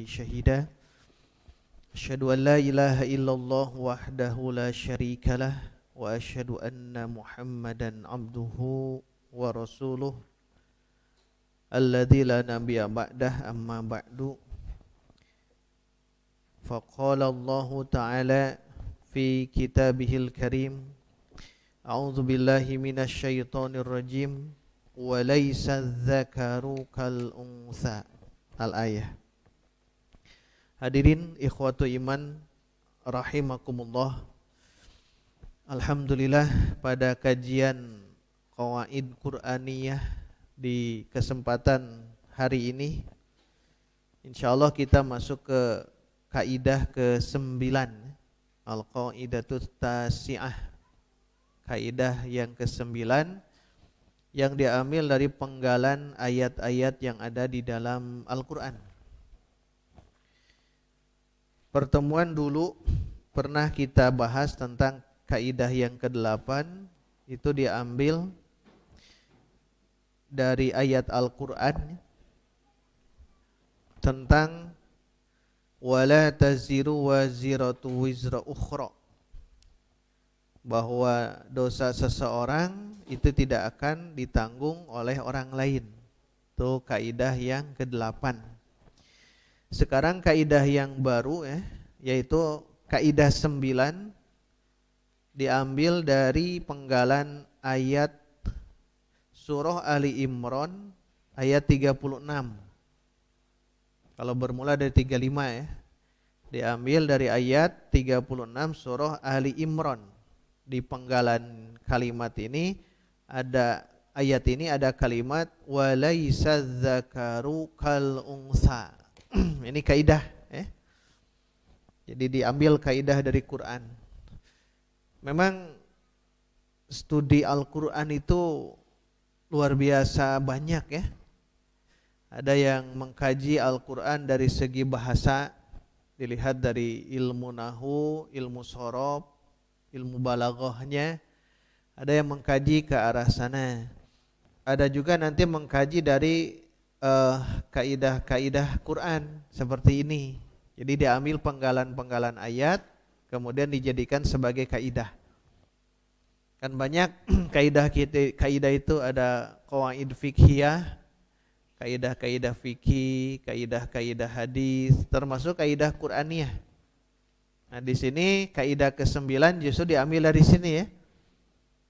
شهيدا أشهد أن لا إله إلا الله وحده لا شريك له وأشهد أن محمدا عبده ورسوله الذي لا نبي بعده أما بعد فقال الله تعالى في كتابه الكريم أعوذ بالله من الشيطان الرجيم وليس الذكر كالأنثى Al-Ayah. Hadirin ikhwatu iman rahimakumullah. Alhamdulillah pada kajian Qawaid Qur'aniyah di kesempatan hari ini insyaallah kita masuk ke kaidah ke-9 Al-Qaidatut Tasi'ah, kaidah yang ke-9 yang diambil dari penggalan ayat-ayat yang ada di dalam Al-Quran. Pertemuan dulu pernah kita bahas tentang kaidah yang ke-8, itu diambil dari ayat Al-Quran tentang wala taziru waziratu wizra ukhra, bahwa dosa seseorang itu tidak akan ditanggung oleh orang lain. Itu kaidah yang ke-8. Sekarang kaidah yang baru yaitu kaidah 9, diambil dari penggalan ayat surah Ali Imran ayat 36. Kalau bermula dari 35 diambil dari ayat 36 surah Ali Imran. Di penggalan kalimat ini ada ayat ini ada kalimat walaisa dzakaru kal unsa. Ini kaidah Jadi diambil kaidah dari Quran. Memang studi Al-Quran itu luar biasa banyak Ada yang mengkaji Al-Quran dari segi bahasa, dilihat dari ilmu nahu, ilmu shorof, ilmu balaghahnya. Ada yang mengkaji ke arah sana. Ada juga nanti mengkaji dari kaidah-kaidah Quran seperti ini. Jadi diambil penggalan-penggalan ayat kemudian dijadikan sebagai kaidah. Kan banyak kaidah itu ada qawaid fiqhiyah, kaidah-kaidah fikih, kaidah-kaidah hadis, termasuk kaidah Qur'aniyah. Nah, di sini kaidah ke-9 justru diambil dari sini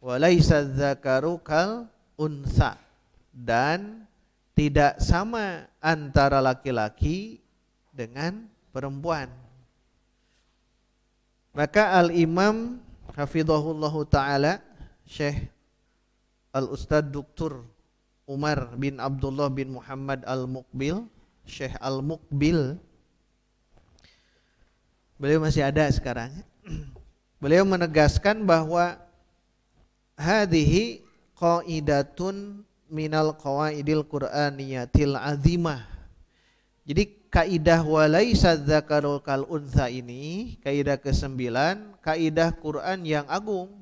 Walaisa dzakaru kal unsa, dan tidak sama antara laki-laki dengan perempuan. Maka Al-Imam hafizahullahu taala Syekh Al-Ustadz Dr. Umar bin Abdullah bin Muhammad Al-Muqbil, Syekh Al-Muqbil, beliau masih ada sekarang. Beliau menegaskan bahwa hadhihi qaidatun minal qawaidil qur'aniyatil azimah. Jadi kaidah walaisa dzakarul kal untha ini, kaidah ke-9, kaidah Quran yang agung.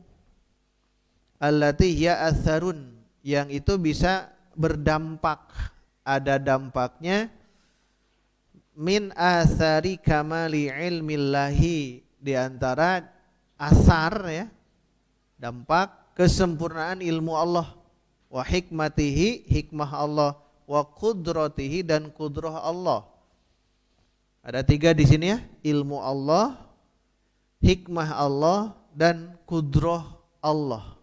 Allati hiya atharun, yang itu bisa berdampak, ada dampaknya min athari kamali ilmillahi, di antara asar dampak kesempurnaan ilmu Allah, wa hikmatihi, hikmah Allah, wa qudratihi, dan kudrah Allah. Ada 3 di sini ilmu Allah, hikmah Allah, dan kudrah Allah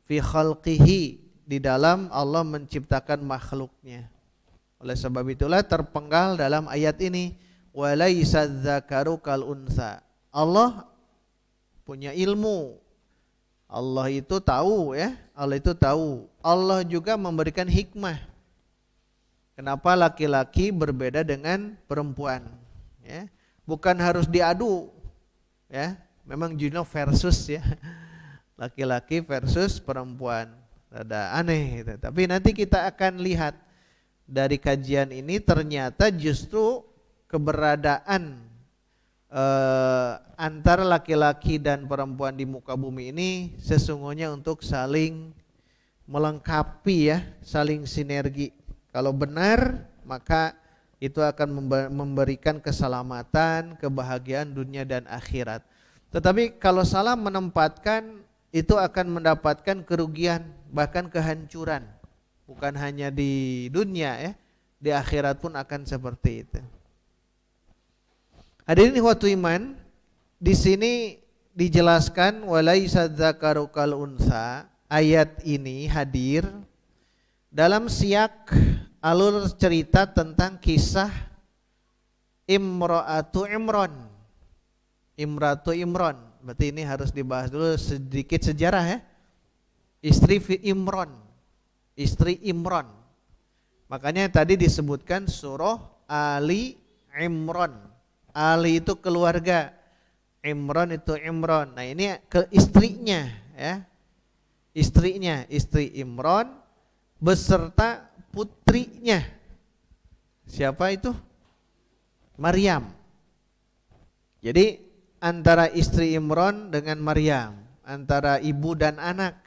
fi khalqihi, di dalam Allah menciptakan makhluknya. Oleh sebab itulah terpenggal dalam ayat ini walaisa dzakaru kal unsa. Allah punya ilmu. Allah itu tahu Allah itu tahu. Allah juga memberikan hikmah. Kenapa laki-laki berbeda dengan perempuan? Bukan harus diadu. Memang judulnya versus laki-laki versus perempuan. Rada aneh gitu. Tapi nanti kita akan lihat dari kajian ini ternyata justru keberadaan antara laki-laki dan perempuan di muka bumi ini sesungguhnya untuk saling melengkapi saling sinergi. Kalau benar maka itu akan memberikan keselamatan, kebahagiaan dunia dan akhirat. Tetapi kalau salah menempatkan, itu akan mendapatkan kerugian, bahkan kehancuran. Bukan hanya di dunia ya, di akhirat pun akan seperti itu. Hadirin ikhwatul iman, di sini dijelaskan walaisa dzakaru kal unsa. Ayat ini hadir dalam siak alur cerita tentang kisah Imra'atu Imran. Imratu Imran. Berarti ini harus dibahas dulu sedikit sejarah ya. Istri Imran. Istri Imran. Makanya tadi disebutkan surah Ali Imran. Ali itu keluarga, Imran itu Imran. Nah, ini ke istrinya ya. Istrinya, istri Imran beserta putrinya. Siapa itu? Maryam. Jadi antara istri Imran dengan Maryam, antara ibu dan anak.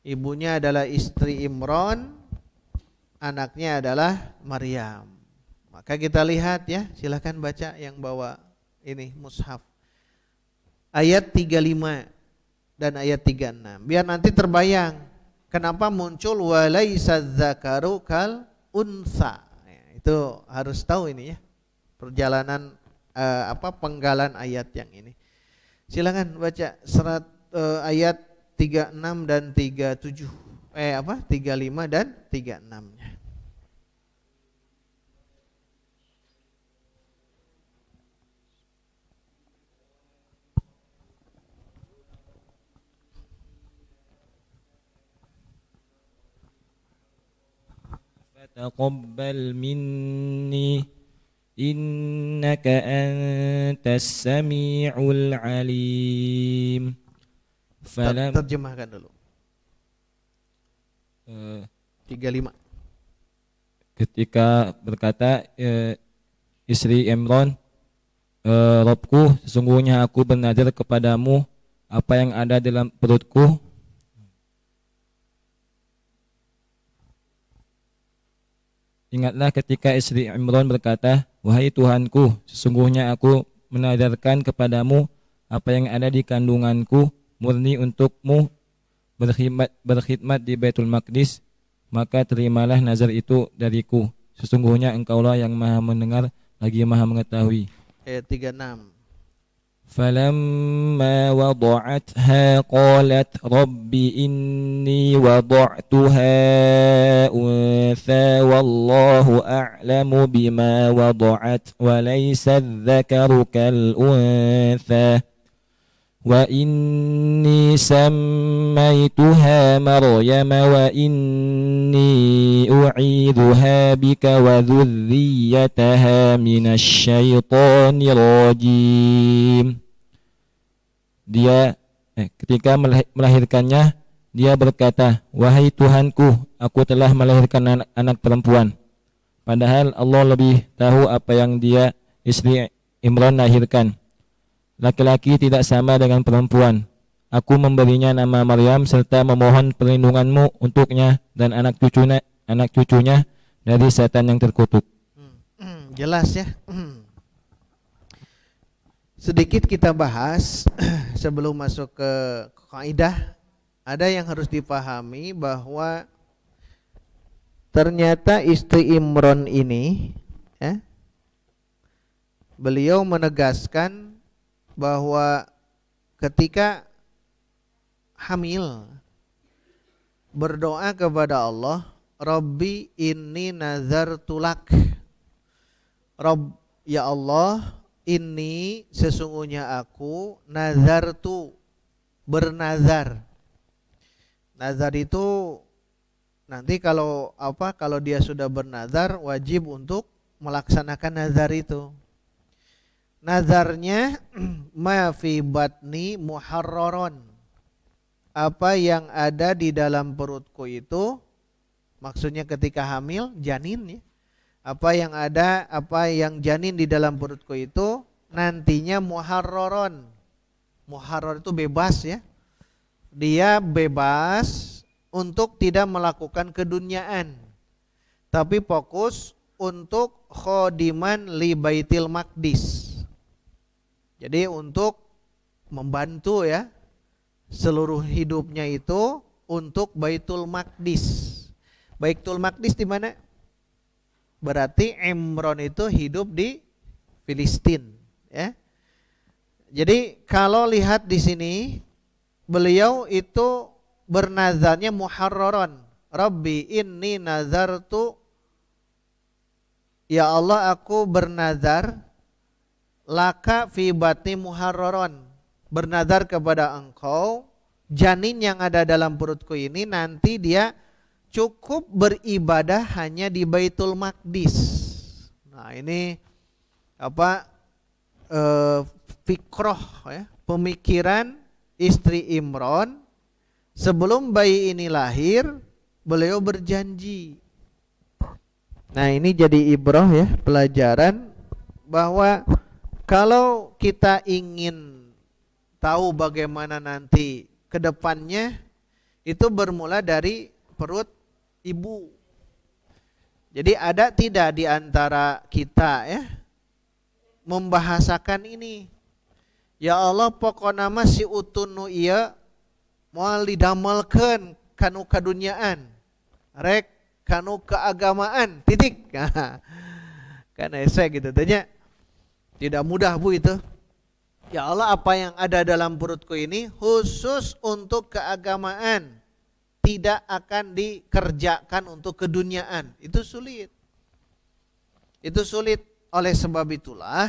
Ibunya adalah istri Imran, anaknya adalah Maryam. Maka kita lihat ya, silakan baca yang bawa ini mushaf. Ayat 35 dan ayat 36. Biar nanti terbayang kenapa muncul walaisa dzakaru kal unsa. Ya, itu harus tahu ini ya. Perjalanan penggalan ayat yang ini. Silakan baca ayat 36 dan 37. 35 dan 36-nya. Taqabbal minni innaka antas sami'ul alim. Terjemahkan dulu. 35. Ketika berkata istri Imran, Robku, sesungguhnya aku bernazar kepadamu apa yang ada dalam perutku. Ingatlah ketika istri Imran berkata, wahai Tuhanku, sesungguhnya aku menazarkan kepadamu apa yang ada di kandunganku murni untukmu berkhidmat di Baitul Maqdis, maka terimalah nazar itu dariku. Sesungguhnya engkaulah yang maha mendengar lagi maha mengetahui. Ayat 36. فلما وضعتها قالت رب إني وضعتها أنثى والله أعلم بما وضعت وليس الذكر كالأنثى وإني سميتها مريم وإني أعيذها بك وذريتها من الشيطان الرجيم. Dia ketika melahirkannya, dia berkata, wahai Tuhanku, aku telah melahirkan anak perempuan. Padahal Allah lebih tahu apa yang dia istri Imran lahirkan. Laki-laki tidak sama dengan perempuan. Aku memberinya nama Maryam serta memohon perlindunganmu untuknya dan anak cucunya dari setan yang terkutuk. Jelas ya. Sedikit kita bahas sebelum masuk ke kaidah. Ada yang harus dipahami bahwa ternyata istri Imran ini beliau menegaskan bahwa ketika hamil berdoa kepada Allah, Rabbi inni nazartu lak. Rabb, ya Allah, ini sesungguhnya aku nazartu, bernazar. Nazar itu nanti kalau dia sudah bernazar wajib untuk melaksanakan nazar itu. Nazarnya ma fi batni muharraron. Apa yang ada di dalam perutku itu, maksudnya ketika hamil janin ya. Apa yang janin di dalam perutku itu nantinya muharraron. Muharrar itu bebas ya. Dia bebas untuk tidak melakukan keduniaan. Tapi fokus untuk khodiman li Baitil Maqdis. Jadi untuk membantu ya, seluruh hidupnya itu untuk Baitul Maqdis. Baitul Maqdis di mana? Berarti Imron itu hidup di Filistin, ya. Jadi kalau lihat di sini, beliau itu bernazarnya muharraron. Rabbi inni nazartu, ya Allah aku bernazar laka fi batni muharraron, bernazar kepada engkau janin yang ada dalam perutku ini nanti dia cukup beribadah hanya di Baitul Maqdis. Nah ini apa fikroh ya, pemikiran istri Imron sebelum bayi ini lahir, beliau berjanji. Nah ini jadi ibrah ya, pelajaran bahwa kalau kita ingin tahu bagaimana nanti ke depannya, itu bermula dari perut ibu. Jadi ada tidak di antara kita ya membahasakan ini? Ya Allah pokoknya mah si utunu ieu moal didamelkeun kanu kadunyaan, rek kanu keagamaan, titik. Kan ese gitu tanya. Tidak mudah Bu itu. Ya Allah apa yang ada dalam perutku ini khusus untuk keagamaan, tidak akan dikerjakan untuk keduniaan. Itu sulit. Itu sulit. Oleh sebab itulah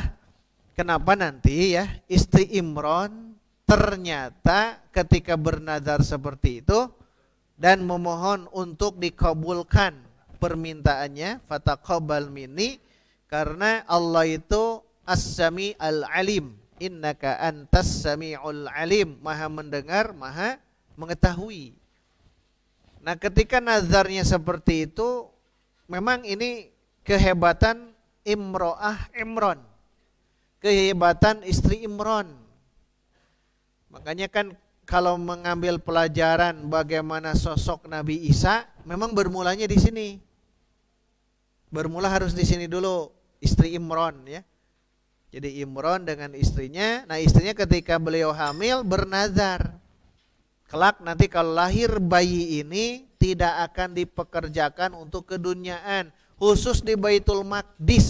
kenapa nanti ya istri Imron ternyata ketika bernazar seperti itu dan memohon untuk dikabulkan permintaannya, fataqabbal minni, karena Allah itu As-Sami Al-Alim, innaka antas sami'ul alim, maha mendengar, maha mengetahui. Nah ketika nazarnya seperti itu, memang ini kehebatan imro'ah Imron, kehebatan istri Imron. Makanya kan kalau mengambil pelajaran bagaimana sosok Nabi Isa, memang bermulanya di sini. Bermula harus di sini dulu, istri Imron ya. Jadi Imron dengan istrinya, nah istrinya ketika beliau hamil bernazar, kelak nanti kalau lahir bayi ini tidak akan dipekerjakan untuk keduniaan, khusus di Baitul Maqdis.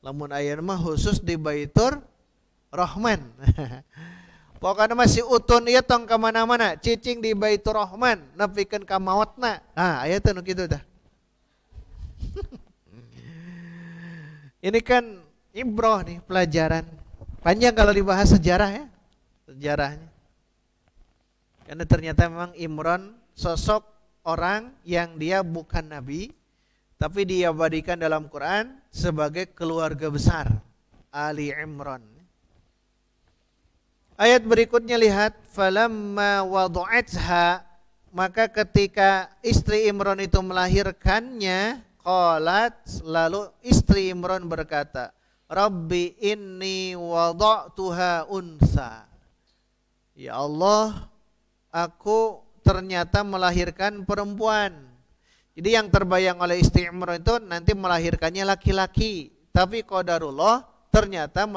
Lamun ayeuna mah khusus di Baitur Rahman. Pokoknya masih utun ieu tong ka mana-mana, cicing di Baitur Rahman, nepikeun ka maotna. Ah, aya teh nu kitu tah. Ini kan ibroh nih, pelajaran. Panjang kalau dibahas sejarah ya, sejarahnya. Karena ternyata memang Imron sosok orang yang dia bukan nabi, tapi diabadikan dalam Quran sebagai keluarga besar, Ali Imron. Ayat berikutnya lihat, falamma wada'atha, maka ketika istri Imron itu melahirkannya, qalat, lalu istri Imron berkata, Rabbi inni wada'tuha unsa. Ya Allah, aku ternyata melahirkan perempuan. Jadi yang terbayang oleh istri Imran itu nanti melahirkannya laki-laki, tapi qadarullah ternyata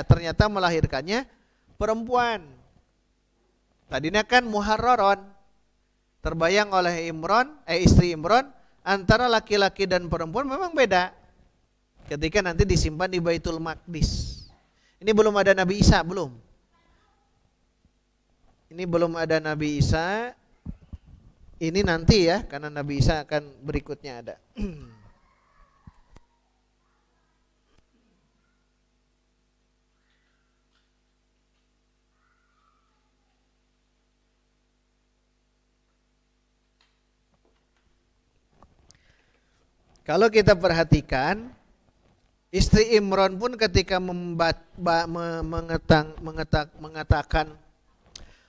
ternyata melahirkannya perempuan. Tadinya kan muharraron, terbayang oleh istri Imran antara laki-laki dan perempuan memang beda. Ketika nanti disimpan di Baitul Maqdis. Ini belum ada Nabi Isa, belum. Ini belum ada Nabi Isa. Ini nanti ya, karena Nabi Isa akan berikutnya ada. Kalau kita perhatikan, istri Imron pun ketika mengatakan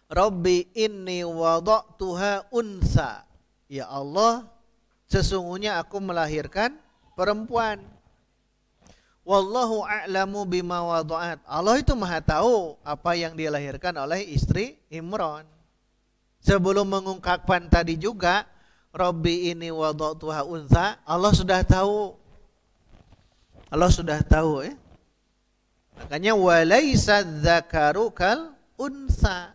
Rabbi inni wada'tuha unsa, ya Allah sesungguhnya aku melahirkan perempuan. Wallahu a'lamu bima wada'at, Allah itu maha tahu apa yang dilahirkan oleh istri Imron. Sebelum mengungkapkan tadi juga Rabbi ini wada'tuha untha, Allah sudah tahu. Allah sudah tahu ya. Makanya walaysa dzakaru kal unsa.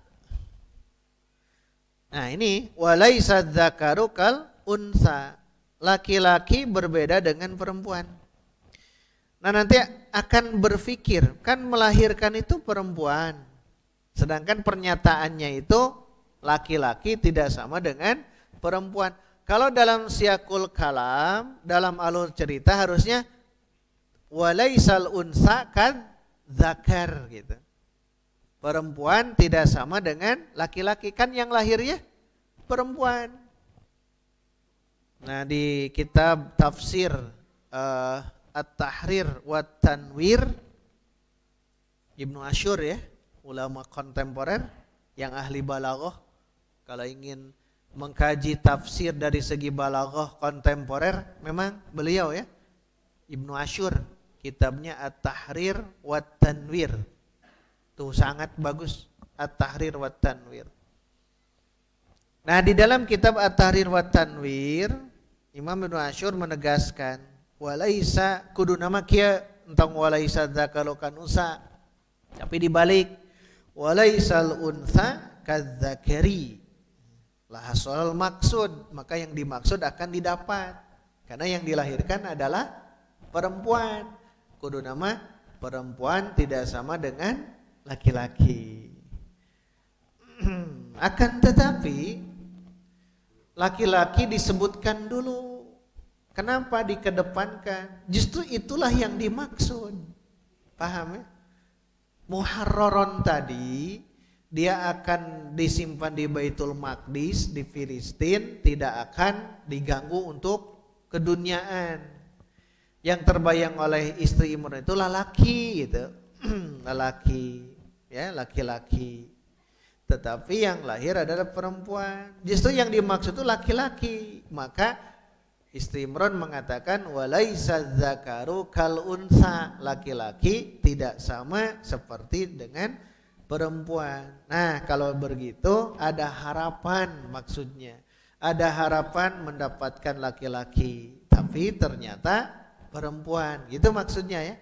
Nah ini walaysa dzakaru kal unsa. Laki-laki berbeda dengan perempuan. Nah nanti akan berpikir, kan melahirkan itu perempuan. Sedangkan pernyataannya itu laki-laki tidak sama dengan perempuan. Kalau dalam siyakul kalam, dalam alur cerita harusnya walaisal unsa kan zakar gitu. Perempuan tidak sama dengan laki-laki, kan yang lahirnya perempuan. Nah di kitab tafsir At-Tahrir wa Tanwir Ibnu Asyur ya, ulama kontemporer yang ahli balaghah, kalau ingin mengkaji tafsir dari segi balaghah kontemporer memang beliau ya, Ibnu Asyur, kitabnya At-Tahrir wa Tanwir. Tuh sangat bagus At-Tahrir wa Tanwir. Nah, di dalam kitab At-Tahrir wa Tanwir, Imam Ibnu Asyur menegaskan walaisa kudu nama kia entang walaisa dzakaru kan unsa, tapi dibalik walaisal unsa kadzakari lah hasul maksud, maka yang dimaksud akan didapat karena yang dilahirkan adalah perempuan. Kudu nama perempuan tidak sama dengan laki-laki. Akan tetapi laki-laki disebutkan dulu. Kenapa dikedepankan? Justru itulah yang dimaksud. Paham ya? Muharraron tadi dia akan disimpan di Baitul Maqdis di Filistin, tidak akan diganggu untuk keduniaan. Yang terbayang oleh istri Imran itu laki gitu. Lelaki, ya, laki-laki. Tetapi yang lahir adalah perempuan. Justru yang dimaksud itu laki-laki. Maka istri Imran mengatakan walaisa dzakaru kal unsa, laki-laki tidak sama seperti dengan perempuan. Nah, kalau begitu ada harapan, maksudnya ada harapan mendapatkan laki-laki, tapi ternyata perempuan. Gitu maksudnya ya.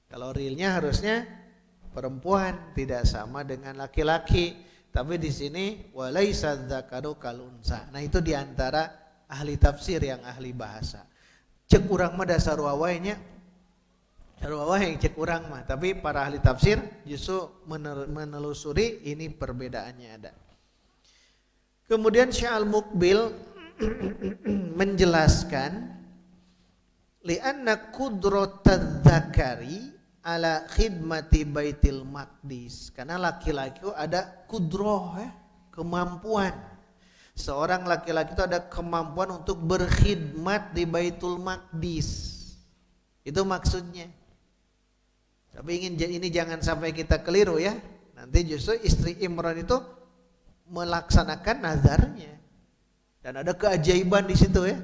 Kalau realnya harusnya perempuan tidak sama dengan laki-laki, tapi di sini walaisa dzakaru kal unsa. Nah, itu diantara ahli tafsir yang ahli bahasa. Cek urang mah dasar wawainya, sarua yang cek urang mah. Tapi para ahli tafsir justru menelusuri ini perbedaannya ada. Kemudian Syekh Al-Muqbil menjelaskan li'anna qudratadz zakari ala khidmati Baitil Maqdis, karena laki-laki itu ada kudroh ya, kemampuan. Seorang laki-laki itu ada kemampuan untuk berkhidmat di Baitul Maqdis. Itu maksudnya. Tapi ini jangan sampai kita keliru ya. Nanti justru istri Imran itu melaksanakan nazarnya. Dan ada keajaiban di situ ya.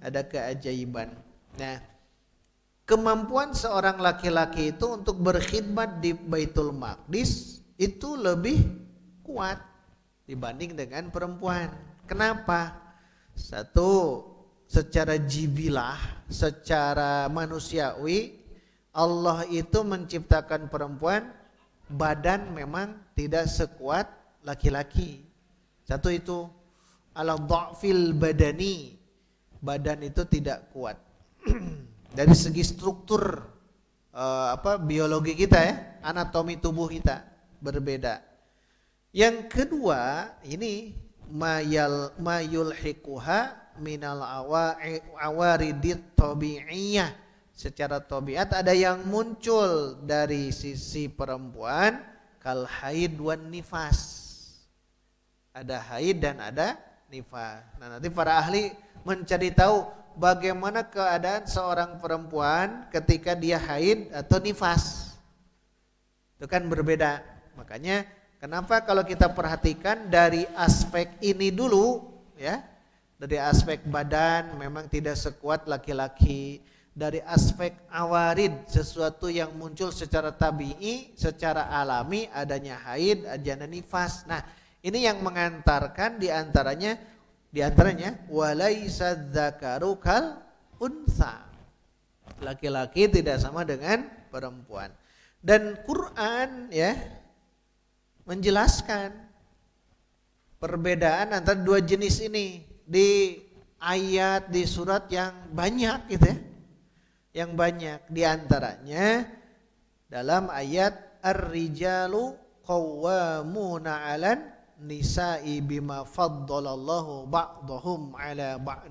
Ada keajaiban. Nah, kemampuan seorang laki-laki itu untuk berkhidmat di Baitul Maqdis itu lebih kuat dibanding dengan perempuan. Kenapa? Satu, secara jibilah, secara manusiawi, Allah itu menciptakan perempuan, badan memang tidak sekuat laki-laki. Satu itu, ala dha'fil badani, badan itu tidak kuat. Dari segi struktur biologi kita ya, anatomi tubuh kita berbeda. Yang kedua, ini mayulhiquha minal awaridit tabi'iyah. Secara tabiat ada yang muncul dari sisi perempuan, kal haid wan nifas. Ada haid dan ada nifas. Nah, nanti para ahli mencari tahu bagaimana keadaan seorang perempuan ketika dia haid atau nifas. Itu kan berbeda. Makanya kenapa kalau kita perhatikan dari aspek ini dulu ya, dari aspek badan memang tidak sekuat laki-laki, dari aspek awarid sesuatu yang muncul secara tabi'i, secara alami adanya haid, adanya nifas. Nah, ini yang mengantarkan diantaranya Di antaranya walaisa dzakaru kal unsa. Laki-laki tidak sama dengan perempuan. Dan Quran ya menjelaskan perbedaan antara dua jenis ini di ayat di surat yang banyak gitu ya. Yang banyak di antaranya dalam ayat ar-rijalu qawwamuna 'alan nisa'i bima faddalallahu ba'dahum 'ala ba'd.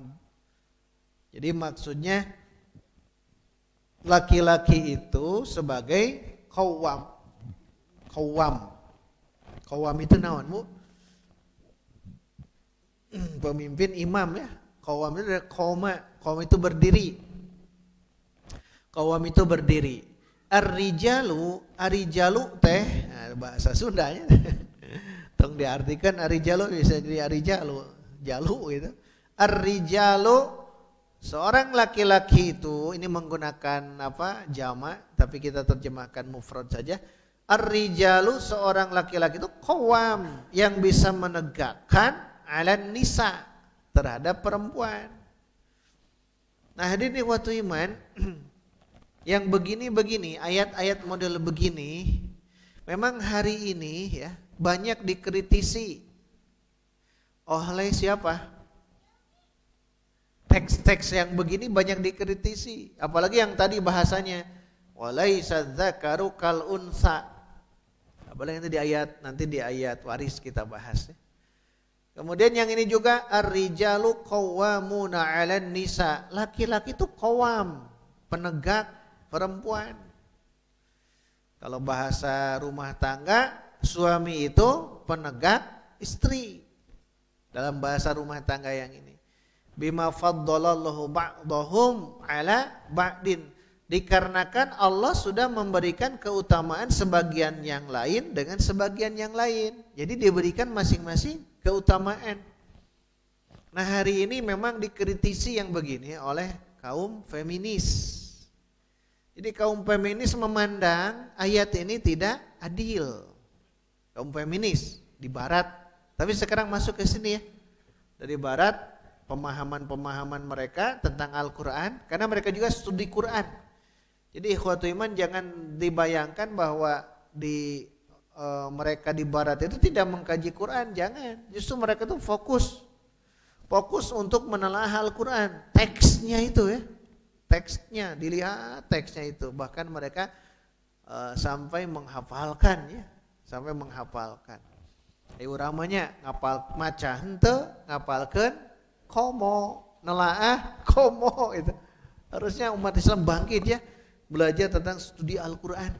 Jadi maksudnya laki-laki itu sebagai qawwam. Qawwam itu naon, Bu? Pemimpin imam ya. Qawwam itu dari qawma. Qawm itu berdiri. Qawwam itu berdiri. Arijalu teh, nah, bahasa Sundanya. Tong diartikan arijalu bisa jadi arijalu, jalu gitu. Arijalu seorang laki-laki itu, ini menggunakan apa? Jamak, tapi kita terjemahkan mufrad saja. Ar-rijalu seorang laki-laki itu qawam yang bisa menegakkan 'alan nisa terhadap perempuan. Nah, hadirin ikhwatu iman, yang begini-begini, ayat-ayat model begini memang hari ini ya banyak dikritisi oleh siapa? Teks-teks yang begini banyak dikritisi, apalagi yang tadi bahasanya walaisa dzakaru kal unsa. Apalagi nanti di ayat waris kita bahas ya. Kemudian yang ini juga ar-rijalu qawwamuna 'alan nisa. Laki-laki itu qawam, penegak perempuan. Kalau bahasa rumah tangga, suami itu penegak istri. Dalam bahasa rumah tangga yang ini. Bima faddalallahu ba'dahum 'ala ba'din. Dikarenakan Allah sudah memberikan keutamaan sebagian yang lain dengan sebagian yang lain. Jadi diberikan masing-masing keutamaan. Nah, hari ini memang dikritisi yang begini oleh kaum feminis. Jadi kaum feminis memandang ayat ini tidak adil. Kaum feminis di barat, tapi sekarang masuk ke sini ya. Dari barat, pemahaman-pemahaman mereka tentang Al-Quran, karena mereka juga studi Quran. Jadi ikhwatu iman jangan dibayangkan bahwa mereka di barat itu tidak mengkaji Quran, jangan. Justru mereka itu fokus untuk menelaah Al-Quran, teksnya itu ya. Teksnya, dilihat teksnya itu. Bahkan mereka sampai menghafalkan ya, sampai menghafalkan. Uramanya ngapal maca henteu, ngapalkeun komo, nelaah komo itu. Harusnya umat Islam bangkit ya, belajar tentang studi Al-Quran.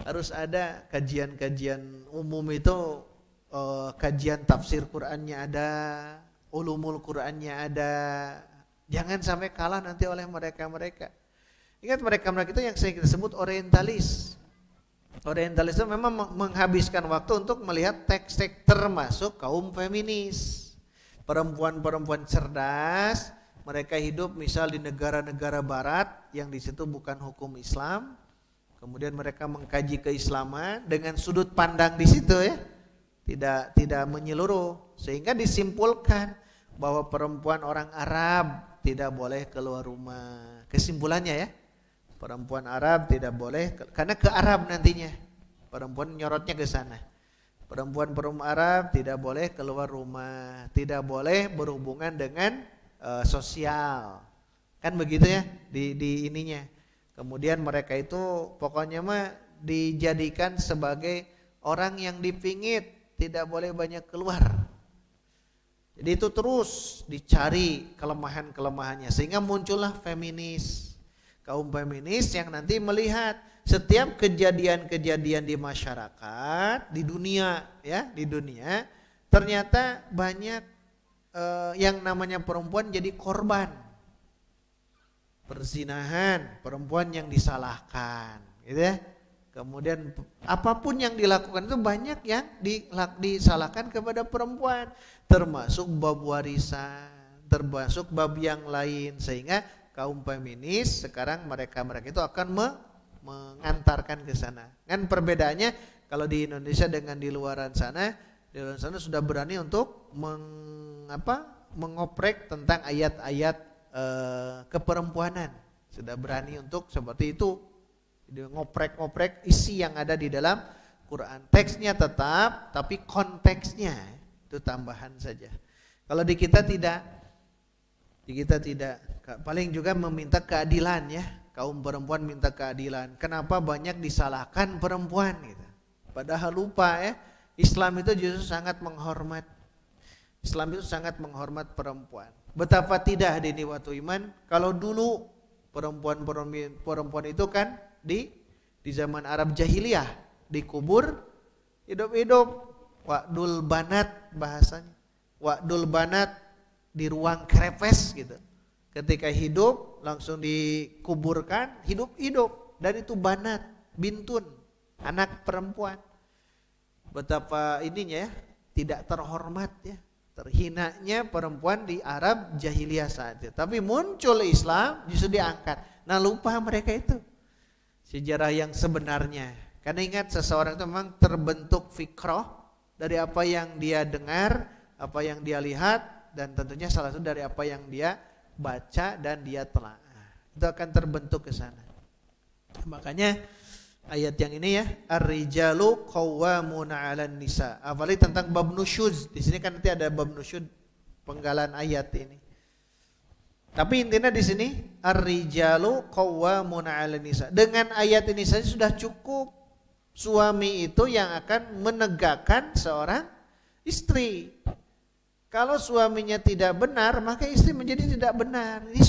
Harus ada kajian-kajian umum itu, kajian tafsir Qurannya ada, ulumul Qurannya ada. Jangan sampai kalah nanti oleh mereka-mereka. Ingat mereka-mereka itu yang kita sebut orientalis. Orientalis itu memang menghabiskan waktu untuk melihat teks-teks, termasuk kaum feminis. Perempuan-perempuan cerdas, mereka hidup misal di negara-negara barat yang di situ bukan hukum Islam. Kemudian mereka mengkaji keislaman dengan sudut pandang di situ ya. Tidak menyeluruh, sehingga disimpulkan bahwa perempuan orang Arab tidak boleh keluar rumah. Kesimpulannya ya, perempuan Arab tidak boleh, karena ke Arab nantinya. Perempuan nyorotnya ke sana. Perempuan-perempuan Arab tidak boleh keluar rumah, tidak boleh berhubungan dengan sosial. Kan begitu ya di ininya. Kemudian mereka itu pokoknya mah dijadikan sebagai orang yang dipingit, tidak boleh banyak keluar. Jadi itu terus dicari kelemahan-kelemahannya, sehingga muncullah feminis. Kaum feminis yang nanti melihat setiap kejadian-kejadian di masyarakat, di dunia ya, di dunia ternyata banyak yang namanya perempuan jadi korban. Perzinahan, perempuan yang disalahkan, gitu ya. Kemudian apapun yang dilakukan itu banyak yang disalahkan kepada perempuan, termasuk bab warisan, termasuk bab yang lain, sehingga kaum feminis sekarang mereka itu akan mengantarkan ke sana. Kan perbedaannya kalau di Indonesia dengan di luaran sana, di luar sana sudah berani untuk mengoprek tentang ayat-ayat keperempuanan, sudah berani untuk seperti itu, ngoprek-ngoprek isi yang ada di dalam Quran. Teksnya tetap, tapi konteksnya itu tambahan saja. Kalau di kita tidak, paling juga meminta keadilan ya. Kaum perempuan minta keadilan. Kenapa banyak disalahkan perempuan gitu. Padahal lupa ya, Islam itu justru sangat menghormat. Islam itu sangat menghormat perempuan. Betapa tidak hadirin waktu iman, kalau dulu perempuan itu kan di zaman Arab jahiliyah dikubur hidup-hidup, wa'dul banat bahasanya. Wa'dul banat di ruang krepes gitu. Ketika hidup langsung dikuburkan, hidup-hidup, dan itu banat, bintun, anak perempuan. Betapa ininya ya, tidak terhormat ya, terhinanya perempuan di Arab jahiliyah saat itu. Tapi muncul Islam justru diangkat. Nah, lupa mereka itu sejarah yang sebenarnya. Karena ingat, seseorang itu memang terbentuk fikrah dari apa yang dia dengar, apa yang dia lihat, dan tentunya salah satu dari apa yang dia baca dan dia telaah. Itu akan terbentuk ke sana. Makanya ayat yang ini ya, ar-rijalu qawwamuna 'alan nisa. Apalagi tentang bab nusyuz. Di sini kan nanti ada bab nusyuz, penggalan ayat ini. Tapi intinya di sini ar-rijalu qawwamuna 'alan nisa. Dengan ayat ini saja sudah cukup. Suami itu yang akan menegakkan seorang istri. Kalau suaminya tidak benar, maka istri menjadi tidak benar. Ini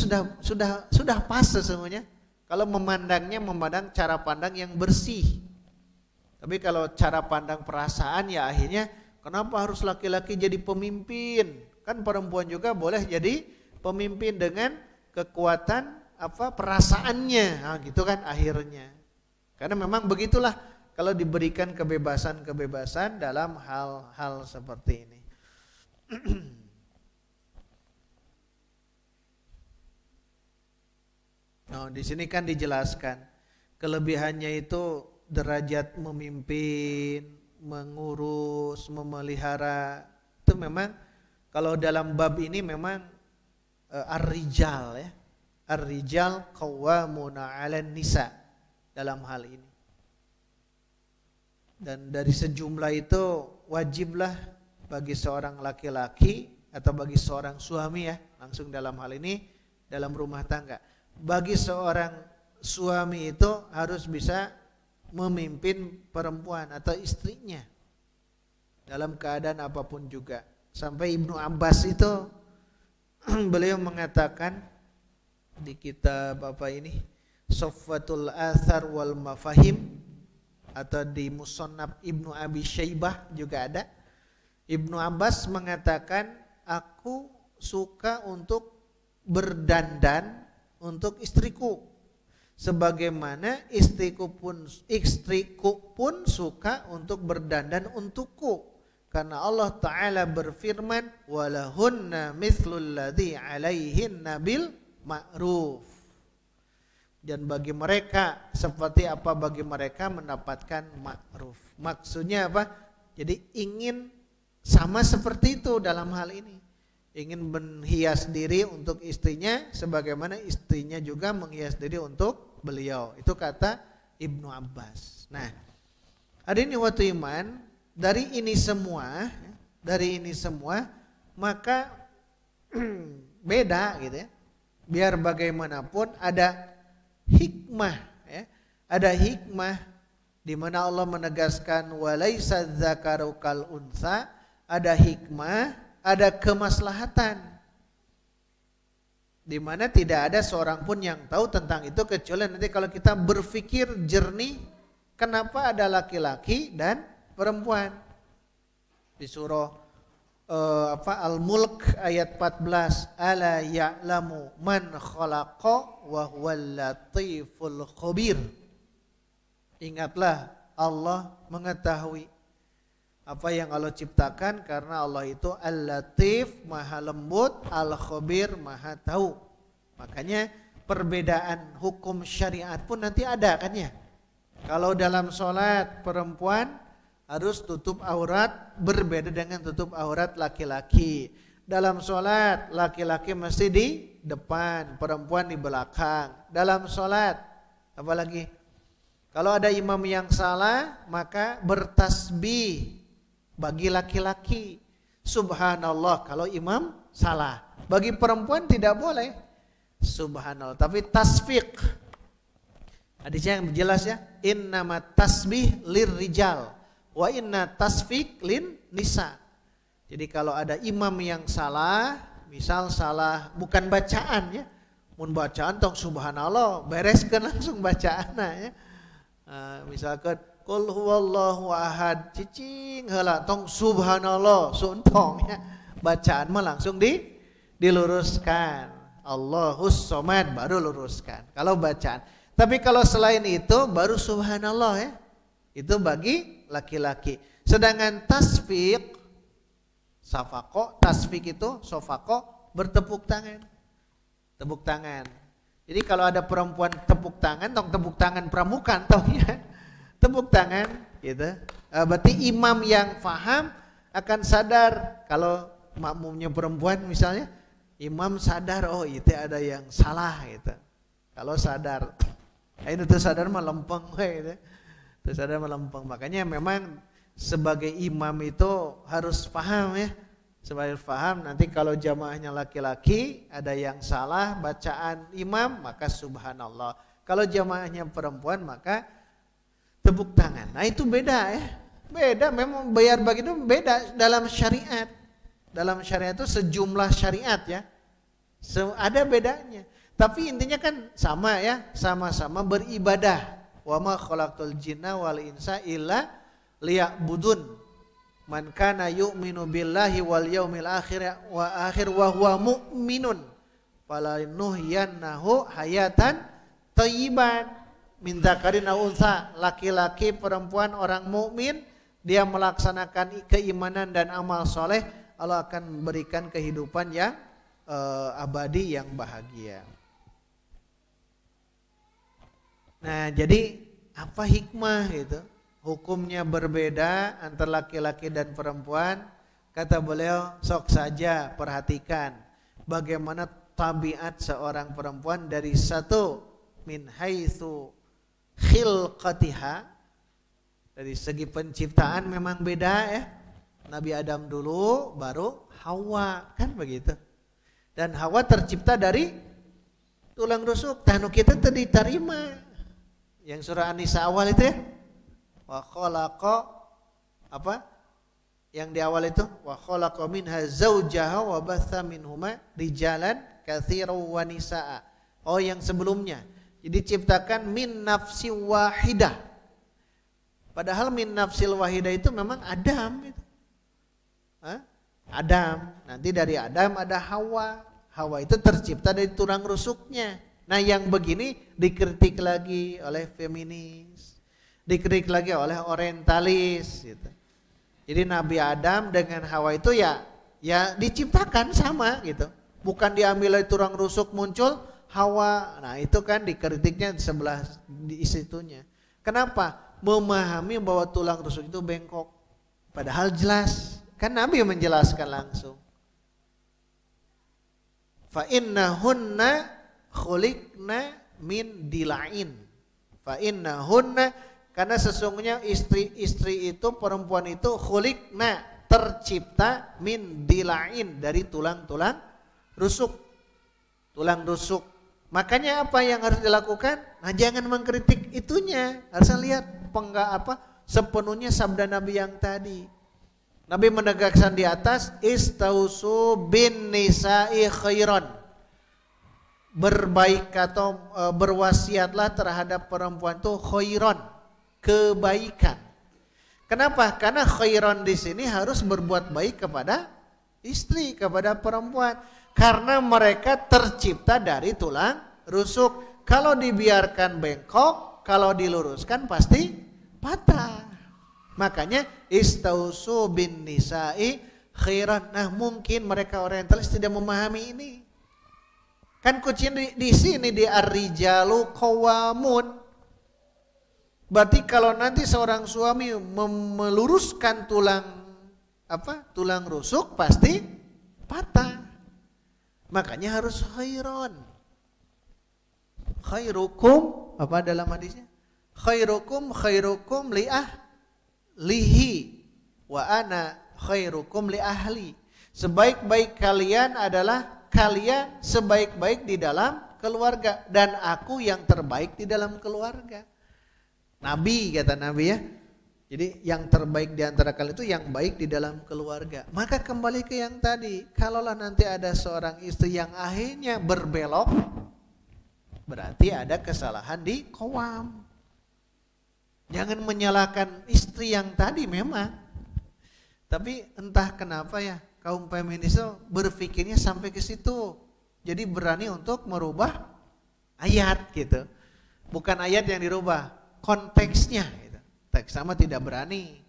sudah pas sesungguhnya. Kalau memandang cara pandang yang bersih. Tapi kalau cara pandang perasaan, ya akhirnya kenapa harus laki-laki jadi pemimpin? Kan perempuan juga boleh jadi pemimpin dengan kekuatan perasaannya. Nah, gitu kan akhirnya. Karena memang begitulah kalau diberikan kebebasan dalam hal-hal seperti ini. Nah, di sini kan dijelaskan kelebihannya itu derajat memimpin, mengurus, memelihara. Itu memang kalau dalam bab ini memang ar-rijal ya. Ar-rijal qawwamuna 'alan nisa dalam hal ini. Dan dari sejumlah itu wajiblah bagi seorang laki-laki atau bagi seorang suami ya, langsung dalam hal ini dalam rumah tangga. Bagi seorang suami itu harus bisa memimpin perempuan atau istrinya dalam keadaan apapun juga. Sampai Ibnu Abbas itu beliau mengatakan di kitab ini Sofwatul Athar wal Mafahim, atau di Musannaf Ibnu Abi Syaibah juga ada. Ibnu Abbas mengatakan, aku suka untuk berdandan untuk istriku, sebagaimana istriku pun suka untuk berdandan untukku. Karena Allah Ta'ala berfirman, walahunna mithlul ladzi alaihinna bil ma'ruf. Dan bagi mereka seperti apa bagi mereka mendapatkan ma'ruf. Maksudnya apa? Jadi ingin sama seperti itu dalam hal ini. Ingin menghias diri untuk istrinya sebagaimana istrinya juga menghias diri untuk beliau. Itu kata Ibnu Abbas. Nah, hari ini waktu iman, dari ini semua maka beda gitu ya. Biar bagaimanapun ada hikmah ya. Ada hikmah di mana Allah menegaskan walaisa dzakaru kal unsa, ada hikmah, ada kemaslahatan. Di mana tidak ada seorang pun yang tahu tentang itu kecuali nanti kalau kita berpikir jernih, kenapa ada laki-laki dan perempuan. Di surah Al-Mulk ayat 14, ala ya'lamu man khalaqa wa huwal latiful khabir. Ingatlah, Allah mengetahui apa yang Allah ciptakan, karena Allah itu Al-Latif, maha lembut, Al-Khabir, maha tahu. Makanya perbedaan hukum syariat pun nanti ada kan ya. Kalau dalam sholat perempuan harus tutup aurat, berbeda dengan tutup aurat laki-laki. Dalam sholat, laki-laki mesti di depan, perempuan di belakang. Dalam sholat, apalagi kalau ada imam yang salah, maka bertasbih bagi laki-laki. Subhanallah kalau imam salah. Bagi perempuan tidak boleh subhanallah, tapi tasfiq. Hadisnya yang jelas ya, innama tasbih lirrijal wa inna tasfiq lin nisa. Jadi kalau ada imam yang salah, misal salah bukan bacaan ya, mun bacaan tong subhanallah, bereskan langsung bacaan ya. Misalkan qul huwallahu ahad, cicing heula tong subhanallah suntong ya. Bacaan mah langsung diluruskan. Allahus somad baru luruskan. Kalau bacaan. Tapi kalau selain itu baru subhanallah ya. Itu bagi laki-laki. Sedangkan tasfiq, safako, tasfiq itu sofako bertepuk tangan. Tepuk tangan. Jadi kalau ada perempuan tepuk tangan, tong tepuk tangan pramuka tong ya. Tepuk tangan gitu. Berarti imam yang faham akan sadar kalau makmumnya perempuan misalnya, imam sadar oh itu ada yang salah gitu. Kalau sadar, itu tuh sadar mah lempeng gitu. Tuh sadar mah lempeng. Makanya memang sebagai imam itu harus paham ya. Sebagai paham nanti kalau jamaahnya laki-laki ada yang salah bacaan imam maka subhanallah. Kalau jamaahnya perempuan maka tepuk tangan. Nah itu beda ya. Beda memang bayar begitu beda dalam syariat. Dalam syariat itu sejumlah syariat ya. Ada bedanya. Tapi intinya kan sama ya, sama-sama beribadah. Wa ma khalaqtul jinna wal insa illa liya'budun. Man kana yu'minu billahi wal yaumil akhir wa huwa mu'minun falanuhyannahu hayatan thayyiban min dzakarin aw unsa. Laki-laki, perempuan, orang mukmin dia melaksanakan keimanan dan amal soleh, Allah akan memberikan kehidupan yang abadi yang bahagia. Nah, jadi apa hikmah gitu? Hukumnya berbeda antara laki-laki dan perempuan. Kata beliau, sok saja perhatikan bagaimana tabiat seorang perempuan dari satu min haitsu khilqatiha, dari segi penciptaan memang beda ya. Nabi Adam dulu baru Hawa kan begitu. Dan Hawa tercipta dari tulang rusuk. Tanu kita tadi diterima. Yang surah An-Nisa awal itu ya. Wa khalaqa apa? Yang di awal itu wa khalaqa minha zaujaha wa batha minhuma rijalan katsiran wa nisaa. Oh yang sebelumnya. Jadi ciptakan min nafsi wahidah. Padahal min nafsil wahidah itu memang Adam itu. Adam, nanti dari Adam ada Hawa. Hawa itu tercipta dari tulang rusuknya. Nah yang begini dikritik lagi oleh feminis, dikritik lagi oleh orientalis gitu. Jadi Nabi Adam dengan Hawa itu ya diciptakan sama gitu. Bukan diambil dari tulang rusuk muncul Hawa. Nah itu kan dikritiknya sebelah di situnya. Kenapa? Memahami bahwa tulang rusuk itu bengkok. Padahal jelas. Kan Nabi menjelaskan langsung. Fa innahunna khuliqna min dila'in. Fa innahunna, karena sesungguhnya istri itu, perempuan itu khuliqna, tercipta min dila'in, dari tulang-tulang rusuk. Tulang rusuk. Makanya apa yang harus dilakukan? Nah, jangan mengkritik itunya. Harus lihat sepenuhnya sabda Nabi yang tadi. Nabi menegakkan di atas istausu bin nisa'i khairan. Berbaik atau berwasiatlah terhadap perempuan itu khairan, kebaikan. Kenapa? Karena khairan di sini harus berbuat baik kepada istri, kepada perempuan. Karena mereka tercipta dari tulang rusuk. Kalau dibiarkan bengkok, kalau diluruskan pasti patah. Makanya istausu bin nisa'i khairan. Nah, mungkin mereka orientalis tidak memahami ini. Kan kuncinya di sini di ar-rijalu qawamun. Berarti kalau nanti seorang suami meluruskan tulang rusuk pasti patah. Makanya harus khairon. Khairukum apa dalam hadisnya? Khairukum lihi wa ana khairukum li ahli. Sebaik-baik kalian adalah kalian sebaik-baik di dalam keluarga dan aku yang terbaik di dalam keluarga. Nabi, kata Nabi ya. Jadi yang terbaik di antara kalian itu yang baik di dalam keluarga. Maka kembali ke yang tadi, kalaulah nanti ada seorang istri yang akhirnya berbelok, berarti ada kesalahan di qawam. Jangan menyalahkan istri yang tadi memang. Tapi entah kenapa ya, kaum feminis itu berpikirnya sampai ke situ. Jadi berani untuk merubah ayat gitu. Bukan ayat yang dirubah, konteksnya gitu. Teks sama tidak berani.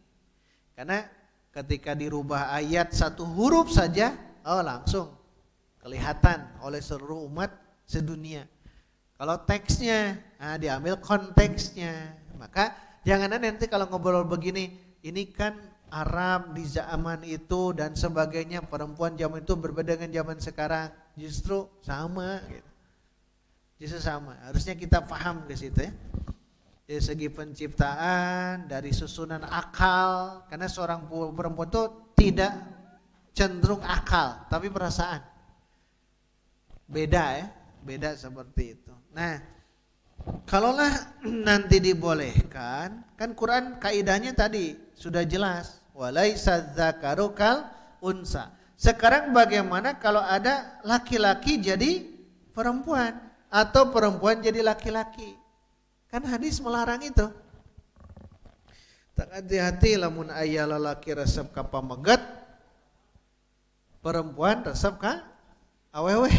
Karena ketika dirubah ayat satu huruf saja, langsung kelihatan oleh seluruh umat sedunia. Kalau teksnya, diambil konteksnya. Maka jangan nanti kalau ngobrol begini, ini kan Arab di zaman itu dan sebagainya, perempuan zaman itu berbeda dengan zaman sekarang. Justru sama gitu. Justru sama. Harusnya kita paham ke situ ya. Dari segi penciptaan, dari susunan akal, karena seorang perempuan itu tidak cenderung akal, tapi perasaan. Beda ya, beda seperti itu. Nah, kalaulah nanti dibolehkan, kan Quran kaidahnya tadi sudah jelas, walaisa dzakaru kal unsa. Sekarang bagaimana kalau ada laki-laki jadi perempuan atau perempuan jadi laki-laki? Kan hadis melarang itu. Tak hati-hati lamun aya lalaki resep ka pamegat, perempuan resep ka awewe.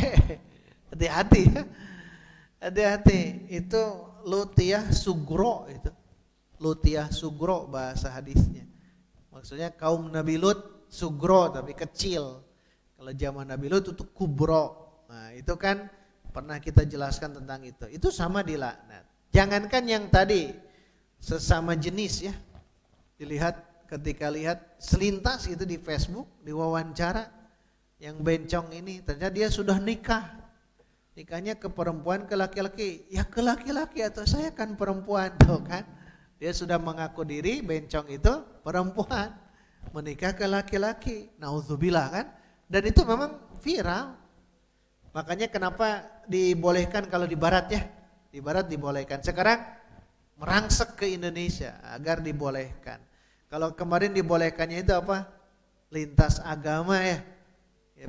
Hati-hati ya. Hati-hati. Itu lutiyah sugro itu. Lutiyah sugro bahasa hadisnya. Maksudnya kaum Nabi Lut sugro tapi kecil. Kalau zaman Nabi Lut itu kubro. Nah, itu kan pernah kita jelaskan tentang itu. Itu sama dilaknat. Jangankan yang tadi sesama jenis ya, dilihat ketika lihat selintas itu di Facebook, di wawancara yang bencong ini, ternyata dia sudah nikah, nikahnya ke perempuan ke laki-laki, ya ke laki-laki atau saya kan perempuan tuh kan, dia sudah mengaku diri bencong itu perempuan, menikah ke laki-laki, naudzubillah kan, dan itu memang viral, makanya kenapa dibolehkan kalau di barat ya. Di barat dibolehkan. Sekarang merangsek ke Indonesia agar dibolehkan. Kalau kemarin dibolehkannya itu apa? Lintas agama ya.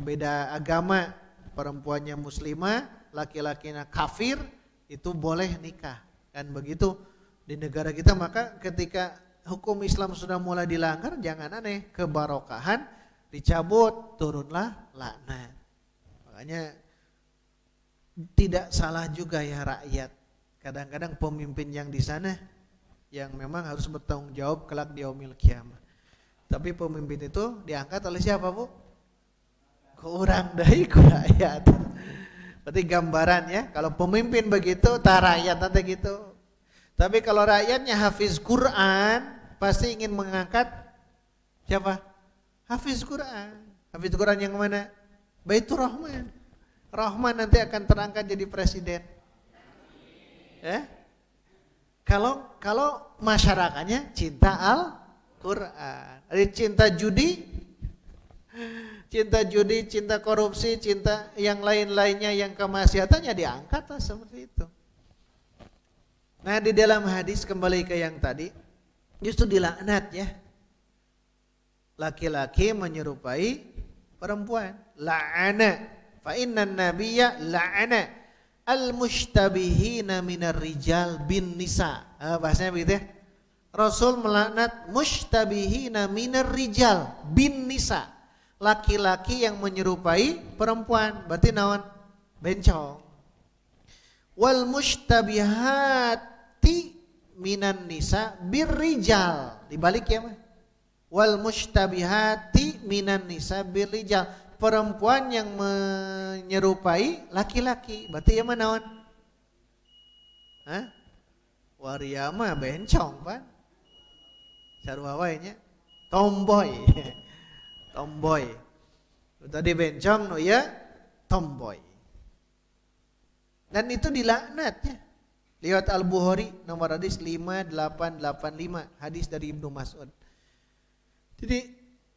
Beda agama, perempuannya muslimah, laki-lakinya kafir, itu boleh nikah. Kan begitu di negara kita, maka ketika hukum Islam sudah mulai dilanggar, jangan aneh, kebarokahan dicabut, turunlah laknat. Makanya tidak salah juga ya rakyat. Kadang-kadang pemimpin yang di sana yang memang harus bertanggung jawab kelak di yaumil qiyamah. Tapi pemimpin itu diangkat oleh siapa, Bu? Kurang dari rakyat. Berarti gambaran ya, kalau pemimpin begitu, tak rakyat nanti gitu. Tapi kalau rakyatnya hafiz Quran, pasti ingin mengangkat siapa? Hafiz Quran. Hafiz Quran yang mana? Baitur Rahman. Rahman nanti akan terangkat jadi presiden. Kalau masyarakatnya cinta Al-Quran. Cinta judi, cinta korupsi, cinta yang lain-lainnya yang kemaksiatannya diangkat lah seperti itu. Nah di dalam hadis kembali ke yang tadi, justru dilaknat ya. Laki-laki menyerupai perempuan. La'ana. Fa innan nabiyya la'ana al-mushtabihina minar rijal bin nisa. Bahasanya begitu ya. Rasul melaknat mushtabihina minar rijal bin nisa. Laki-laki yang menyerupai perempuan. Berarti naon? Bencong. Wal mushtabihati minan nisa bir rijal. Dibalik ya, Mas. Wal mushtabihati minan nisa bir rijal. Perempuan yang menyerupai laki-laki, berarti yang mana? Waria mah bencong pan. Sarua wae nya. Tomboy. Tomboy. Tadi bencong no ya tomboy. Dan itu dilaknatnya. Lihat Al-Bukhari nomor hadis 5885, hadis dari Ibnu Mas'ud. Jadi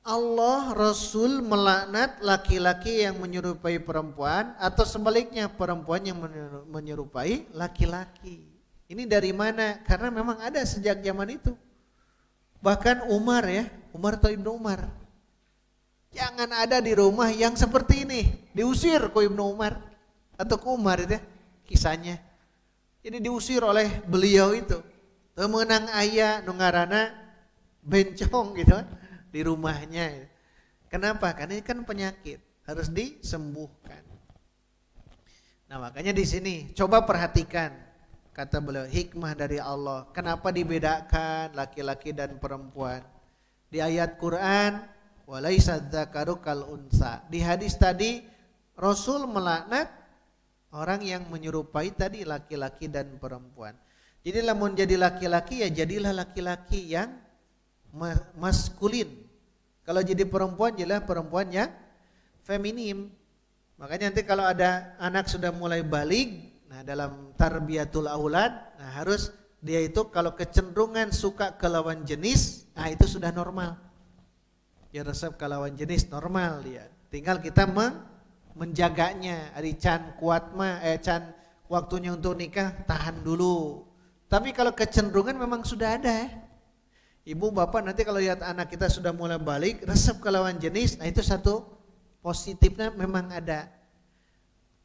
Allah Rasul melaknat laki-laki yang menyerupai perempuan atau sebaliknya perempuan yang menyerupai laki-laki. Ini dari mana? Karena memang ada sejak zaman itu. Bahkan Umar ya, Umar atau Ibnu Umar. Jangan ada di rumah yang seperti ini. Diusir ke Ibnu Umar atau ke Umar itu ya, kisahnya. Jadi diusir oleh beliau itu. Temenang ayah nungarana bencong gitu kan. Di rumahnya. Kenapa? Karena ini kan penyakit, harus disembuhkan. Nah, makanya di sini coba perhatikan kata beliau hikmah dari Allah. Kenapa dibedakan laki-laki dan perempuan? Di ayat Quran, walaisa dzakaru kal unsa. Di hadis tadi Rasul melaknat orang yang menyerupai tadi laki-laki dan perempuan. Jadi lamun jadi laki-laki ya jadilah laki-laki yang maskulin. Kalau jadi perempuan jelas perempuan yang feminim. Makanya nanti kalau ada anak sudah mulai balik, nah dalam tarbiyatul aulad, nah harus dia itu kalau kecenderungan suka ke lawan jenis, nah itu sudah normal. Ya resep ke lawan jenis normal dia. Tinggal kita menjaganya. Ari can kuat mah can waktunya untuk nikah tahan dulu. Tapi kalau kecenderungan memang sudah ada ya. Ibu bapak nanti kalau lihat anak kita sudah mulai balik, resep ke lawan jenis, nah itu satu positifnya memang ada.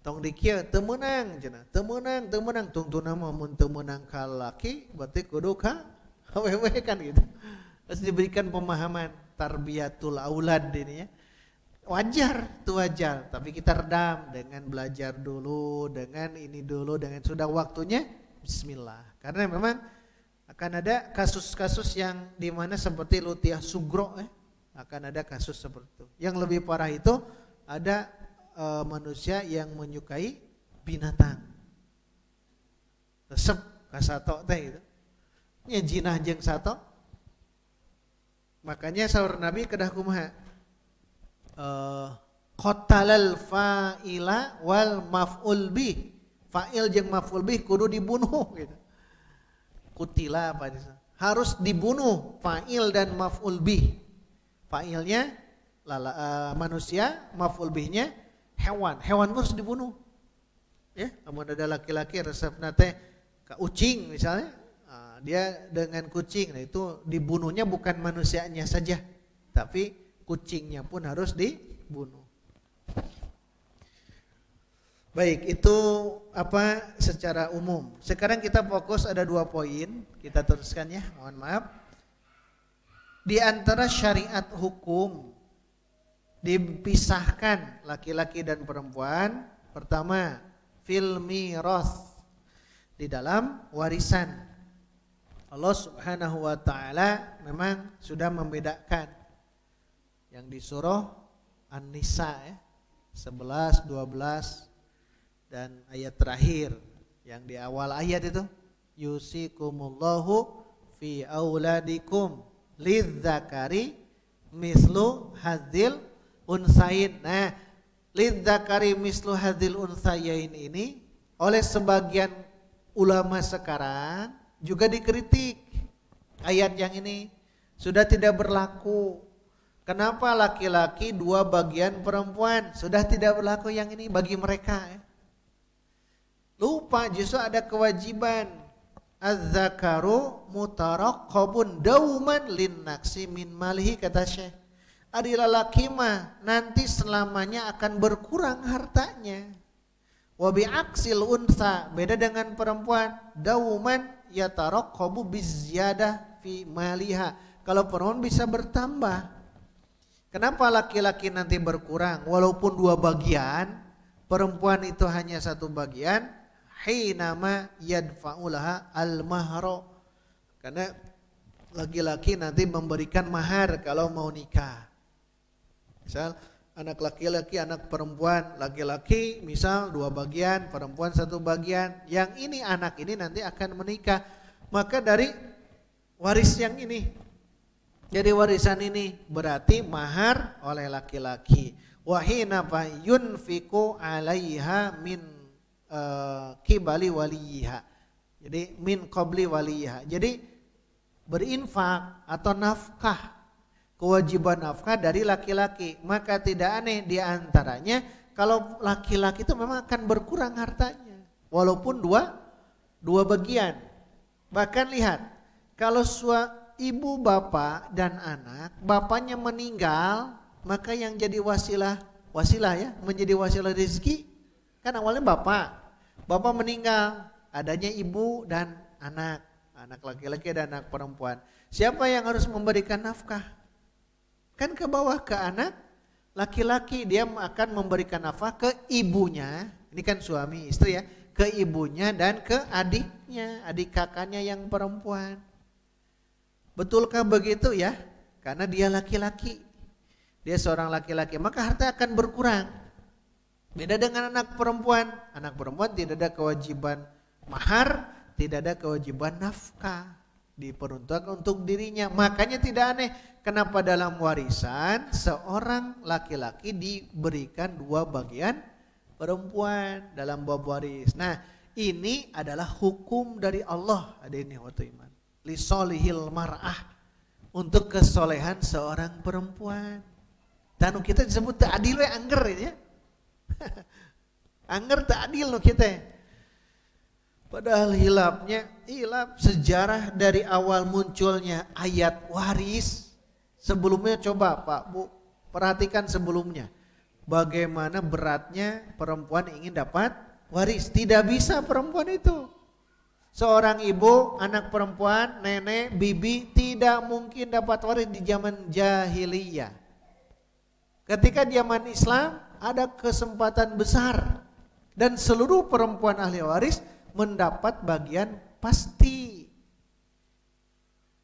Tong dikieu teu meunang cenah, teu meunang, tungtuna mah mun teu meunang ka laki, berarti kudu ka awewe kan gitu. Harus diberikan pemahaman tarbiyatul aulad ini ya. Wajar, itu wajar, tapi kita redam dengan belajar dulu, dengan ini dulu, dengan sudah waktunya bismillah. Karena memang akan ada kasus-kasus yang dimana seperti Lutiah Sugro akan ada kasus seperti itu. Yang lebih parah itu ada manusia yang menyukai binatang. Resep kasato teh gitu. Nya jinah jeung sato. Makanya sahur Nabi kedah kumaha? Qatalal fa'ila wal maf'ul bih. Fa'il jeung maf'ul bih kudu dibunuh gitu. Kutila apa itu? Harus dibunuh fa'il dan maf'ul bih. Fa'ilnya manusia, maf'ul bihnya hewan. Hewan harus dibunuh. Ya, namun ada laki-laki resepna teh ka ucing misalnya, dia dengan kucing, nah itu dibunuhnya bukan manusianya saja, tapi kucingnya pun harus dibunuh. Baik, itu apa secara umum. Sekarang kita fokus ada 2 poin, kita teruskan ya, mohon maaf. Di antara syariat hukum dipisahkan laki-laki dan perempuan. Pertama, fil miras, di dalam warisan. Allah Subhanahu wa taala memang sudah membedakan. Yang di surah An-Nisa ya, 11, 12 dan ayat terakhir yang di awal ayat itu yusikumullahu fi auladikum lidzakari mislu hadzil unsayin. Nah, lidzakari mislu hadzil unsayin ini oleh sebagian ulama sekarang juga dikritik. Ayat yang ini sudah tidak berlaku. Kenapa laki-laki 2 bagian perempuan? Sudah tidak berlaku yang ini bagi mereka ya. Lupa justru ada kewajiban az-zakaru mutaraqqabun dauman linnaksi min malihi, kata Syekh. Adi lalaki mah nanti selamanya akan berkurang hartanya. Wa bi'aksil unsa, beda dengan perempuan, dauman yataraqqabu bizziyadah fi maliha. Kalau perempuan bisa bertambah. Kenapa laki-laki nanti berkurang walaupun 2 bagian, perempuan itu hanya 1 bagian? Hinama yadfa'ulaha al-mahra, karena laki-laki nanti memberikan mahar kalau mau nikah. Misal anak laki-laki, anak perempuan, laki-laki misal 2 bagian, perempuan 1 bagian. Yang ini anak ini nanti akan menikah, maka dari waris yang ini. Jadi warisan ini berarti mahar oleh laki-laki. Wa hina fa yunfiqu 'alaiha min qibali waliha. Jadi min qabli waliha. Jadi berinfak atau nafkah, kewajiban nafkah dari laki-laki. Maka tidak aneh di antaranya kalau laki-laki itu memang akan berkurang hartanya. Walaupun dua bagian. Bahkan lihat, kalau ibu, bapak dan anak, bapaknya meninggal, maka yang jadi wasilah ya, menjadi wasilah rezeki kan awalnya bapak meninggal, adanya ibu dan anak laki-laki dan anak perempuan. Siapa yang harus memberikan nafkah? Kan ke bawah ke anak laki-laki, dia akan memberikan nafkah ke ibunya, ini kan suami istri ya, ke ibunya dan ke adiknya, adik kakaknya yang perempuan. Betulkah begitu ya? Karena dia laki-laki, dia seorang laki-laki, maka harta akan berkurang. Beda dengan anak perempuan tidak ada kewajiban mahar, tidak ada kewajiban nafkah, diperuntukkan untuk dirinya. Makanya tidak aneh kenapa dalam warisan seorang laki-laki diberikan 2 bagian perempuan dalam bab waris. Nah, ini adalah hukum dari Allah, hadirin waktu iman. Li solihil mar'ah, untuk kesolehan seorang perempuan. Dan kita disebut ta'adil we angger ya. Angger ta'adil no kita. Padahal hilap sejarah dari awal munculnya ayat waris. Sebelumnya coba Pak Bu perhatikan sebelumnya. Bagaimana beratnya perempuan ingin dapat waris. Tidak bisa perempuan itu. Seorang ibu, anak perempuan, nenek, bibi tidak mungkin dapat waris di zaman jahiliyah. Ketika zaman Islam ada kesempatan besar dan seluruh perempuan ahli waris mendapat bagian pasti.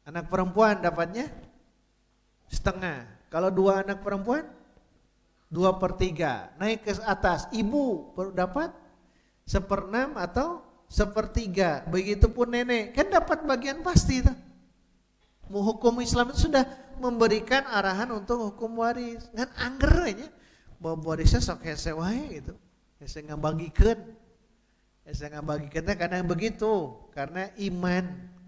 Anak perempuan dapatnya setengah. Kalau 2 anak perempuan 2/3. Naik ke atas, ibu dapat 1/6 atau 1/3, begitupun nenek kan dapat bagian pasti itu. Hukum Islam itu sudah memberikan arahan untuk hukum waris. Ngan angger aja, bahwa warisnya sok hese wae gitu, hese ngabagikeun, karena begitu, karena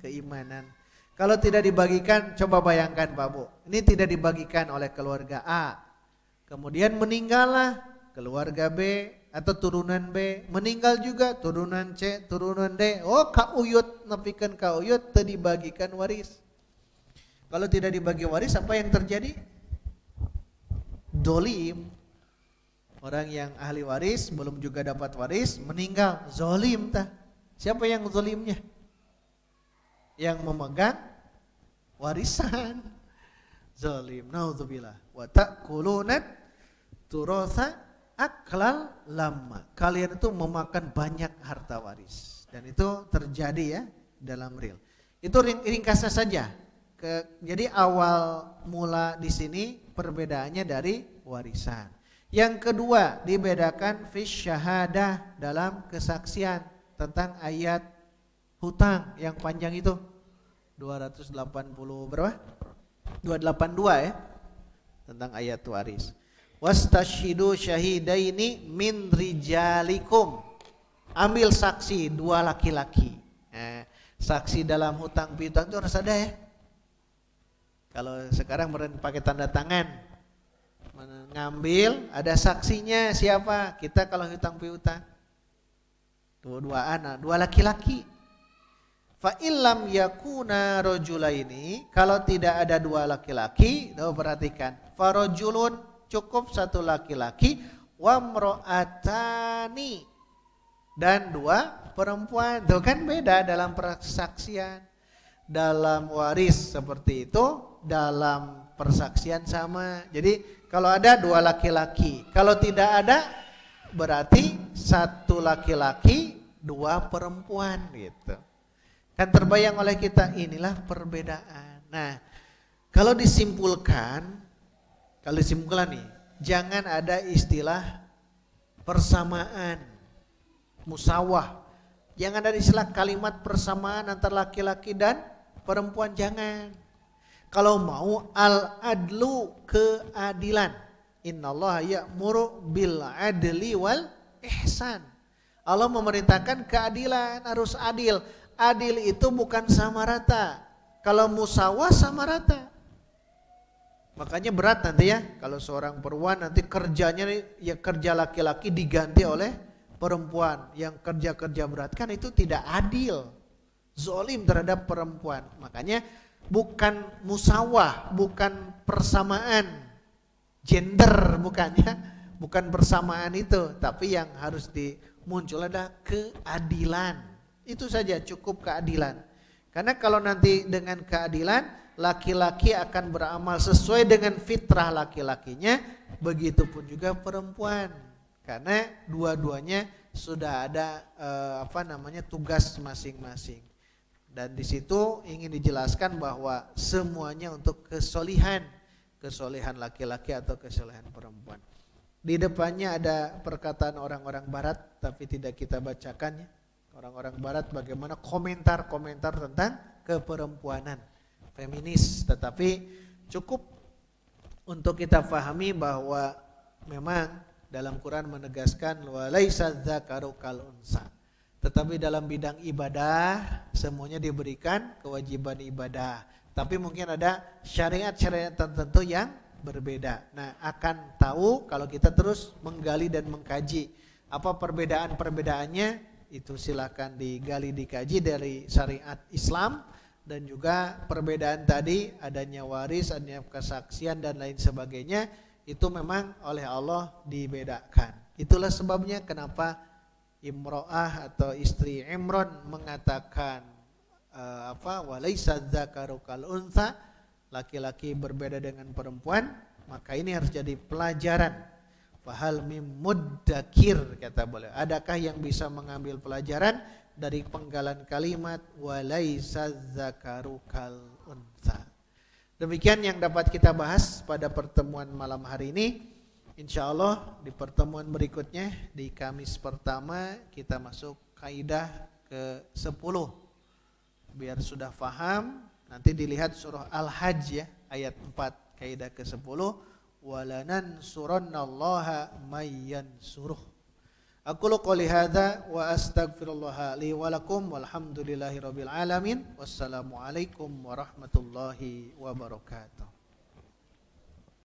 keimanan. Kalau tidak dibagikan, coba bayangkan Pak Bu, ini tidak dibagikan oleh keluarga A, kemudian meninggallah keluarga B atau turunan B, meninggal juga turunan C, turunan D. Oh kauyut, nepikeun kauyut teu dibagikan waris. Kalau tidak dibagi waris, apa yang terjadi? Dolim. Orang yang ahli waris belum juga dapat waris, meninggal, zolim tah. Siapa yang zolimnya? Yang memegang warisan. Zolim. Naudzubillah. Wa ta'kuluna turatsa aklal lama. Kalian itu memakan banyak harta waris, dan itu terjadi ya dalam real. Itu ringkasnya saja. Jadi awal mula di sini perbedaannya dari warisan. Yang kedua dibedakan fi syahadah, dalam kesaksian tentang ayat hutang yang panjang itu 280 berapa? 282 ya, tentang ayat waris. Wastashidu syahidaini min rijalikum. Ambil saksi 2 laki-laki. Saksi dalam hutang piutang itu harus ada ya. Kalau sekarang pakai tanda tangan, mengambil ada saksinya siapa? Kita kalau hutang piutang 2 anak, 2 laki-laki. Fa illam yakuna rajulaini, kalau tidak ada 2 laki-laki, tuh perhatikan. Farajulun, cukup 1 laki-laki, wa mro'atani, dan 2 perempuan. Tuh kan beda dalam persaksian. Dalam waris seperti itu, dalam persaksian sama. Jadi kalau ada 2 laki-laki, kalau tidak ada berarti 1 laki-laki 2 perempuan gitu. Kan terbayang oleh kita, inilah perbedaan. Nah, kalau disimpulkan nih, jangan ada istilah persamaan, musawah, Jangan ada istilah kalimat persamaan antara laki-laki dan perempuan, jangan. Kalau mau al-adlu, keadilan. Innallaha ya'muru bil adli wal ihsan. Allah memerintahkan keadilan, harus adil. Adil itu bukan sama rata. Kalau musawah sama rata. Makanya berat nanti ya, kalau seorang perempuan nanti kerjanya ya kerja laki-laki diganti oleh perempuan yang kerja-kerja berat, kan itu tidak adil. Zolim terhadap perempuan. Makanya bukan musawah, bukan persamaan gender, bukannya, bukan persamaan itu, tapi yang harus muncul adalah keadilan. Itu saja, cukup keadilan. Karena kalau nanti dengan keadilan, laki-laki akan beramal sesuai dengan fitrah laki-lakinya, begitupun juga perempuan. Karena dua-duanya sudah ada tugas masing-masing. Dan di situ ingin dijelaskan bahwa semuanya untuk kesolehan laki-laki atau kesolehan perempuan. Di depannya ada perkataan orang-orang barat, tapi tidak kita bacakan ya. Orang-orang barat bagaimana komentar-komentar tentang keperempuanan, feminis. Tetapi cukup untuk kita pahami bahwa memang dalam Quran menegaskan walaisa dzakaru kal unsa. Tetapi dalam bidang ibadah semuanya diberikan kewajiban ibadah. Tapi mungkin ada syariat-syariat tertentu yang berbeda. Nah, akan tahu kalau kita terus menggali dan mengkaji apa perbedaan-perbedaannya, itu silakan digali dikaji dari syariat Islam. Dan juga perbedaan tadi, adanya waris, adanya kesaksian dan lain sebagainya, itu memang oleh Allah dibedakan. Itulah sebabnya kenapa Imro'ah atau istri Imran mengatakan walaisa dzakaru kal untha, laki-laki berbeda dengan perempuan. Maka ini harus jadi pelajaran. Fahal mim muddakir, kata beliau, adakah yang bisa mengambil pelajaran dari penggalan kalimat walaisa dzakaru kal untha. Demikian yang dapat kita bahas pada pertemuan malam hari ini. Insyaallah di pertemuan berikutnya di Kamis pertama kita masuk kaidah ke-10. Biar sudah paham, nanti dilihat surah Al-Hajj ya, ayat 4, kaidah ke-10, walanansurannallaha mayyansuruh. Aqulu qouli hadza wa astaghfirullah li wa lakum walhamdulillahirabbil alamin. Wassalamualaikum warahmatullahi wabarakatuh.